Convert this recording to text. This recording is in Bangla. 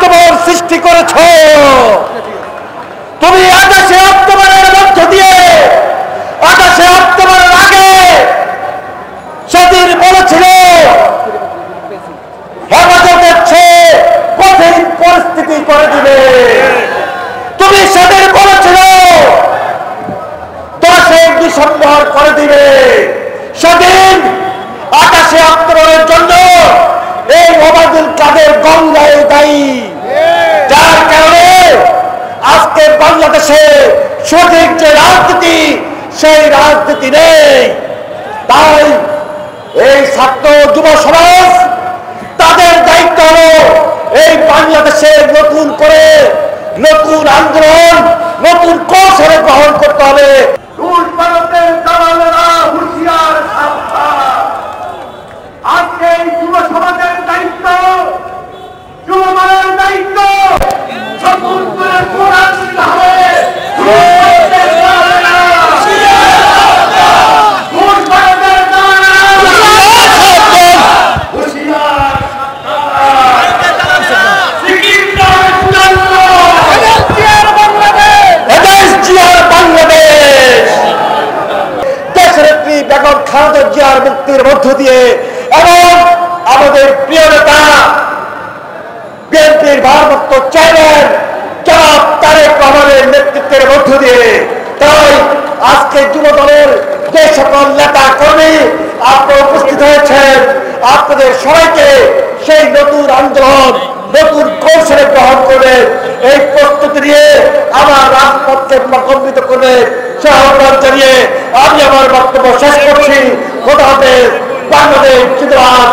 অক্টোবর সৃষ্টি করেছ। তুমি 28শে অক্টোবরের মধ্য দিয়ে 28শে অক্টোবরের আগে সেদিন বলেছিল হেফাজতের চেয়ে কঠিন পরিস্থিতি করে দিবে। তুমি সেদিন বলেছিল 10 ডিসেম্বর করে দিবে। সেদিন 28শে অক্টোবরের জন্য এই ওবায়দুল কাদের গঙ্গায় দায়ী, যার কারণে আজকে বাংলাদেশে সঠিক যে রাজনীতি সেই রাজনীতি নেই। তাই এই ছাত্র যুব সমাজ তাদের দায়িত্ব হলো এই বাংলাদেশে নতুন করে নতুন আন্দোলন নতুন কৌশলে গ্রহণ করতে হবে। আজকে এই যুব সমাজের দায়িত্ব, যুবমানের দায়িত্ব নতুন করে কোরআন দিতে হবে। বেগম খালেদা জিয়ার মুক্তির মধ্য দিয়ে এবং আমাদের প্রিয় নেতা বিএনপির ভারপ্রাপ্ত চেয়ারম্যান জনাব তারেক রহমানের নেতৃত্বের মধ্য দিয়ে, তাই আজকে যুব দলের যে সকল নেতা কর্মী আপনারা উপস্থিত হয়েছেন, আপনাদের সবাইকে সেই নতুন আন্দোলন নতুন কৌশলে গ্রহণ করে এই প্রস্তুতি নিয়ে আমার রাজপথকে প্রকম্পিত করে সে আহ্বান জানিয়ে আমি আমার বক্তব্য শেষ করছি। খোদা হাফেজ। বাংলাদেশ জিন্দাবাদ।